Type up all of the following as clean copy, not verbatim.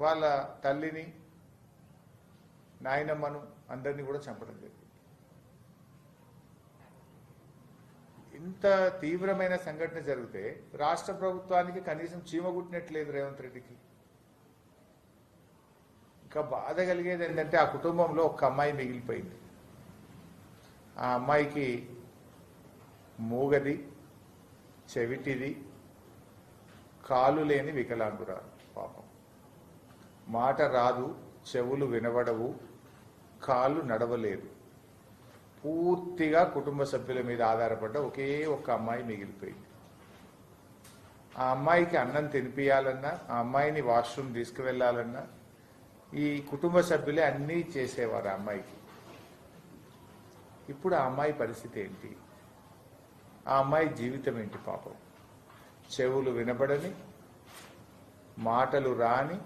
వాళ్ళ తల్లిని నాయనమ్మను అందరినీ కూడా చంపడం జరిగింది. ఇంత తీవ్రమైన సంఘటన జరిగితే రాష్ట్ర ప్రభుత్వానికి కనీసం చీమగుట్టినట్లేదు రేవంత్ రెడ్డికి. ఇంకా బాధ కలిగేది ఏంటంటే ఆ కుటుంబంలో ఒక అమ్మాయి మిగిలిపోయింది. ఆ అమ్మాయికి మూగది, చెవిటిది, కాలు లేని వికలాంగురాలు. పాపం మాట రాదు, చెవులు వినబడవు, కాళ్ళు నడవలేదు. పూర్తిగా కుటుంబ సభ్యుల మీద ఆధారపడ్డ ఒకే ఒక్క అమ్మాయి మిగిలిపోయింది. ఆ అమ్మాయికి అన్నం తినిపియాలన్నా, ఆ అమ్మాయిని వాష్రూమ్ తీసుకువెళ్ళాలన్నా ఈ కుటుంబ సభ్యులే అన్నీ చేసేవారు ఆ అమ్మాయికి. ఇప్పుడు ఆ అమ్మాయి పరిస్థితి ఏంటి? ఆ అమ్మాయి జీవితం ఏంటి? పాపం చెవులు వినబడని, మాటలు రాని,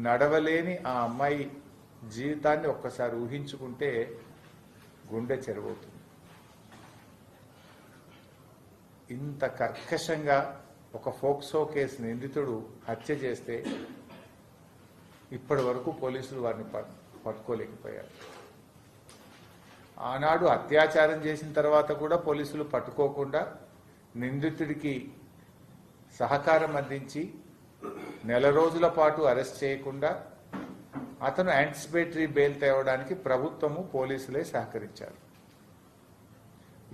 నడవలేని ఆ అమ్మాయి జీవితాన్ని ఒక్కసారి ఊహించుకుంటే గుండె చెరువవుతుంది. ఇంత కర్కశంగా ఒక ఫోక్సో కేసు నిందితుడు హత్య చేస్తే ఇప్పటి వరకు పోలీసులు వారిని పట్టుకోలేకపోయారు. ఆనాడు అత్యాచారం చేసిన తర్వాత కూడా పోలీసులు పట్టుకోకుండా నిందితుడికి సహకారం అందించి నెల రోజుల పాటు అరెస్ట్ చేయకుండా అతను యాంటిసిపేటరీ బెయిల్ తేవడానికి ప్రభుత్వము పోలీసులే సహకరించారు.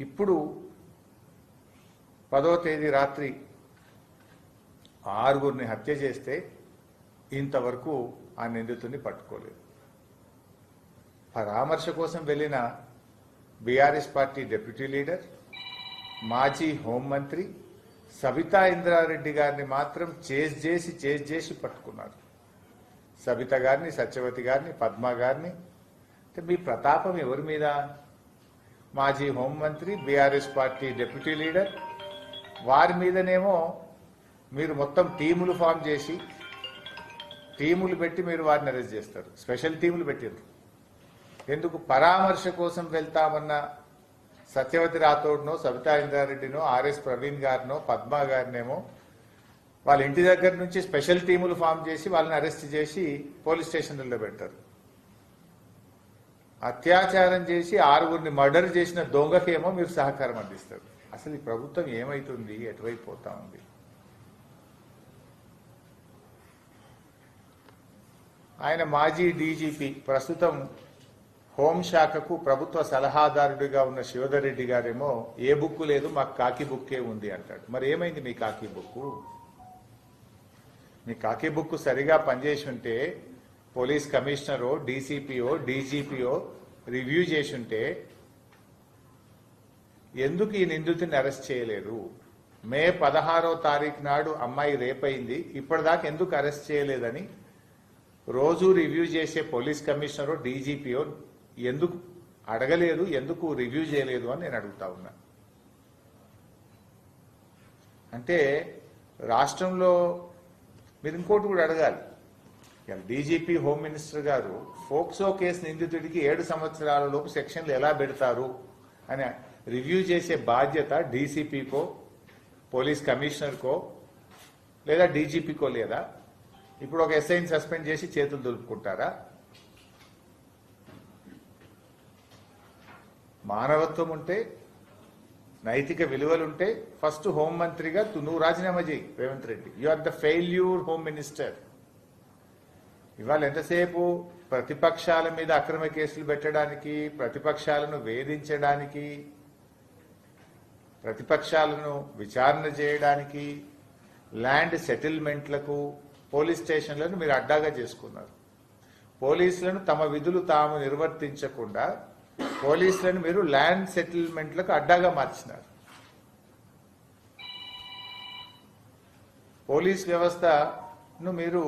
ఇప్పుడు 10వ తేదీ రాత్రి 6గురిని హత్య చేస్తే ఇంతవరకు ఆ నిందితుడిని పట్టుకోలేదు. పరామర్శ కోసం వెళ్ళిన బీఆర్ఎస్ పార్టీ డిప్యూటీ లీడర్, మాజీ హోంమంత్రి సబితా ఇంద్రారెడ్డి గారిని మాత్రం చేజ్ చేసి పట్టుకున్నారు. సబిత గారిని, సత్యవతి గారిని, పద్మ గారిని. మీ ప్రతాపం ఎవరి మీద? మాజీ హోంమంత్రి, బీఆర్ఎస్ పార్టీ డిప్యూటీ లీడర్, వారి మీదనేమో మీరు మొత్తం టీములు ఫామ్ చేసి టీములు పెట్టి మీరు వారిని అరెస్ట్ చేస్తారు. స్పెషల్ టీములు పెట్టారు. ఎందుకు? పరామర్శ కోసం వెళ్తామన్న సత్యవతి రాథోడ్నో, సబితా ఇంద్రారెడ్డినో, ఆర్ఎస్ ప్రవీణ్ గారినో, పద్మ గారినేమో వాళ్ళ ఇంటి దగ్గర నుంచి స్పెషల్ టీములు ఫామ్ చేసి వాళ్ళని అరెస్ట్ చేసి పోలీస్ స్టేషన్లలో పెడతారు. అత్యాచారం చేసి 6గురిని మర్డర్ చేసిన దొంగకేమో మీరు సహకారం అందిస్తారు. అసలు ఈ ప్రభుత్వం ఏమైతుంది? ఎటువైపు పోతా ఉంది? ఆయన మాజీ డీజీపీ, ప్రస్తుతం హోంశాఖకు ప్రభుత్వ సలహాదారుడిగా ఉన్న శివధర్ రెడ్డి గారేమో ఏ బుక్కు లేదు, మాకు కాకి బుక్కే ఉంది అంటాడు. మరి ఏమైంది మీ కాకి బుక్కు? మీ కాకి బుక్కు సరిగా పనిచేసి ఉంటే పోలీస్ కమిషనరో, డీసీపీఓ, డీజీపీఓ రివ్యూ చేసి ఉంటే ఎందుకు ఈ నిందితుడిని అరెస్ట్ చేయలేదు? మే 16వ తారీఖు నాడు అమ్మాయి రేపైంది, ఇప్పటిదాకా ఎందుకు అరెస్ట్ చేయలేదని రోజు రివ్యూ చేసే పోలీస్ కమిషనరో, డీజీపీఓ ఎందుకు అడగలేదు, ఎందుకు రివ్యూ చేయలేదు అని నేను అడుగుతా ఉన్నా. అంటే రాష్ట్రంలో మీరు ఇంకోటి కూడా అడగాలి. డీజీపీ, హోమ్ మినిస్టర్ గారు ఫోక్సో కేసు నిందితుడికి 7 సంవత్సరాల లోపు సెక్షన్లు ఎలా పెడతారు అని రివ్యూ చేసే బాధ్యత డీసీపీకో, పోలీస్ కమిషనర్కో లేదా డీజీపీకో లేదా? ఇప్పుడు ఒక ఎస్ఐని సస్పెండ్ చేసి చేతులు దులుపుకుంటారా? మానవత్వం ఉంటే, నైతిక విలువలుంటే ఫస్ట్ హోంమంత్రిగా నువ్వు రాజీనామా చేయి Revanth Reddy. You are the failure home minister. ఇవాళ ఎంతసేపు ప్రతిపక్షాల మీద అక్రమ కేసులు పెట్టడానికి, ప్రతిపక్షాలను వేధించడానికి, ప్రతిపక్షాలను విచారణ చేయడానికి, ల్యాండ్ సెటిల్మెంట్లకు పోలీస్ స్టేషన్లను మీరు అడ్డాగా చేసుకున్నారు. పోలీసులను తమ విధులు తాము నిర్వర్తించకుండా పోలీసులను మీరు ల్యాండ్ సెటిల్మెంట్లకు అడ్డాగా మార్చినారు. పోలీస్ వ్యవస్థను మీరు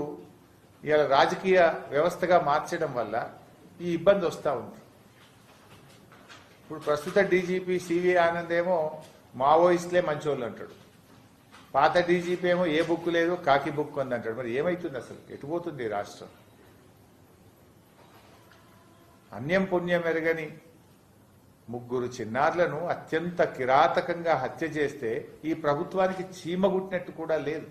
ఇలా రాజకీయ వ్యవస్థగా మార్చడం వల్ల ఈ ఇబ్బంది వస్తూ ఉంది. ఇప్పుడు ప్రస్తుత డీజీపీ సివి ఆనంద్ ఏమో మావోయిస్టులే మంచోళ్ళు అంటాడు. పాత డీజీపీ ఏమో ఏ బుక్ లేదు, కాకి బుక్ ఉంది అంటాడు. మరి ఏమైతుంది? అసలు ఎటుపోతుంది రాష్ట్రం? అన్యం పుణ్యం ఎరగని 3 చిన్నారులను అత్యంత కిరాతకంగా హత్య చేస్తే ఈ ప్రభుత్వానికి చీమగుట్టినట్టు కూడా లేదు.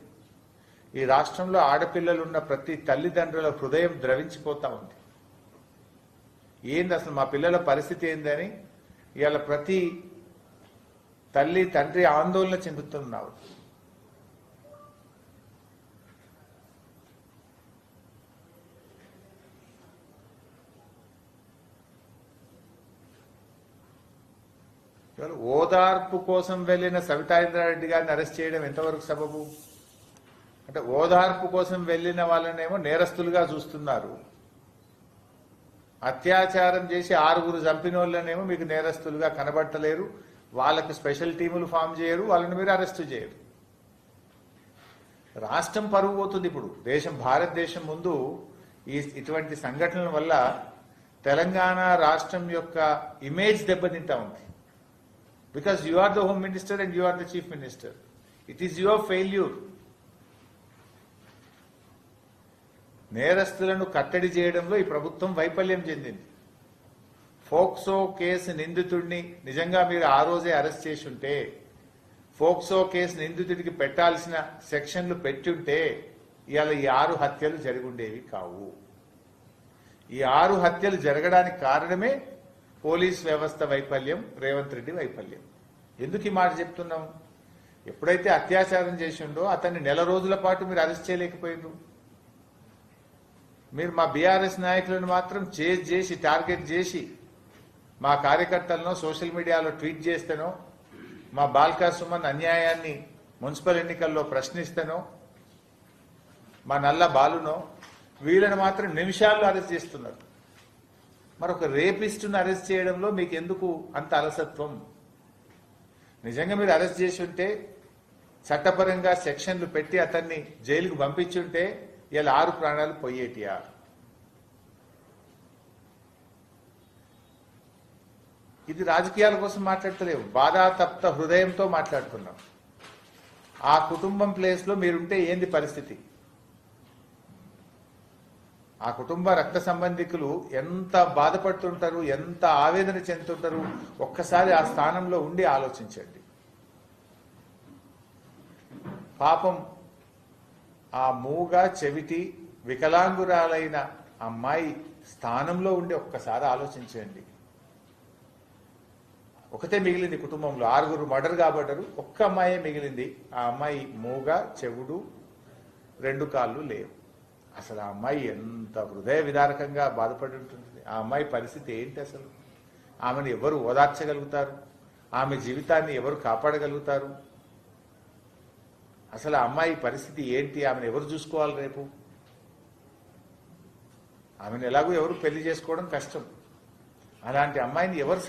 ఈ రాష్ట్రంలో ఆడపిల్లలున్న ప్రతి తల్లిదండ్రుల హృదయం ద్రవించిపోతా ఉంది. ఏంది అసలు మా పిల్లల పరిస్థితి ఏందని ఇవాళ ప్రతి తల్లి తండ్రి ఆందోళన చెందుతున్నారు. ఓదార్పు కోసం వెళ్లిన సబితా ఇంద్రారెడ్డి గారిని అరెస్ట్ చేయడం ఎంతవరకు సబబు? అంటే ఓదార్పు కోసం వెళ్లిన వాళ్ళనేమో నేరస్తులుగా చూస్తున్నారు, అత్యాచారం చేసి 6 చంపిన వాళ్ళనేమో మీకు నేరస్తులుగా కనబడతలేరు, వాళ్ళకు స్పెషల్ టీములు ఫామ్ చేయరు, వాళ్ళని మీరు అరెస్టు చేయరు. రాష్ట్రం పరువు పోతుంది. ఇప్పుడు భారతదేశం ముందు ఇటువంటి సంఘటనల వల్ల తెలంగాణ రాష్ట్రం యొక్క ఇమేజ్ దెబ్బతింటా ఉంది. Because you are the Home Minister and you are the Chief Minister. It is your failure. నేరస్తులను కట్టడి చేయడంలో ఈ ప్రభుత్వం వైఫల్యం చెందింది. ఫోక్సో కేసు నిందితుడిని నిజంగా మీరు ఆ రోజే అరెస్ట్ చేసి ఉంటే, ఫోక్సో కేసు నిందితుడికి పెట్టాల్సిన సెక్షన్లు పెట్టుంటే ఇవాళ ఈ 6 హత్యలు జరిగుండేవి కావు. ఈ 6 హత్యలు జరగడానికి కారణమే పోలీస్ వ్యవస్థ వైఫల్యం, రేవంత్ రెడ్డి వైఫల్యం. ఎందుకు ఈ మాట చెప్తున్నాం? ఎప్పుడైతే అత్యాచారం చేసిండో అతన్ని నెల రోజుల పాటు మీరు అరెస్ట్ చేయలేకపోయిండ్రు. మీరు మా బీఆర్ఎస్ నాయకులను మాత్రం చేసి టార్గెట్ చేసి మా కార్యకర్తలను సోషల్ మీడియాలో ట్వీట్ చేస్తేనో, మా బాల్కా సుమన్ అన్యాయాన్ని మున్సిపల్ ఎన్నికల్లో ప్రశ్నిస్తేనో, మా నల్ల బాలునో వీళ్ళని మాత్రం నిమిషాల్లో అరెస్ట్ చేస్తున్నారు. మరొక రేపిస్టును అరెస్ట్ చేయడంలో మీకు ఎందుకు అంత అలసత్వం? నిజంగా మీరు అరెస్ట్ చేసి ఉంటే, చట్టపరంగా సెక్షన్లు పెట్టి అతన్ని జైలుకు పంపించుంటే ఇలా 6 ప్రాణాలు పోయేటియా? ఇది రాజకీయాల కోసం మాట్లాడతలేవు, బాధాతప్త హృదయంతో మాట్లాడుతున్నాం. ఆ కుటుంబం ప్లేస్లో మీరుంటే ఏంది పరిస్థితి? ఆ కుటుంబ రక్త సంబంధికులు ఎంత బాధపడుతుంటారు, ఎంత ఆవేదన చెందుతుంటారు, ఒక్కసారి ఆ స్థానంలో ఉండి ఆలోచించండి. పాపం ఆ మూగ చెవిటి వికలాంగురాలైన అమ్మాయి స్థానంలో ఉండి ఒక్కసారి ఆలోచించండి. ఒకటే మిగిలింది కుటుంబంలో, 6 మర్డర్ కాబడ్డారు, ఒక్క అమ్మాయే మిగిలింది. ఆ అమ్మాయి మూగ, చెవుడు, 2 కాళ్ళు లేవు. అసలు ఆ అమ్మాయి ఎంత హృదయ విదారకంగా బాధపడి ఉంటుంది. ఆ అమ్మాయి పరిస్థితి ఏంటి? అసలు ఆమెను ఎవరు ఓదార్చగలుగుతారు? ఆమె జీవితాన్ని ఎవరు కాపాడగలుగుతారు? అసలు ఆ అమ్మాయి పరిస్థితి ఏంటి? ఆమెను ఎవరు చూసుకోవాలి రేపు? ఆమెను ఎలాగో ఎవరు పెళ్లి చేసుకోవడం కష్టం. అలాంటి అమ్మాయిని ఎవరు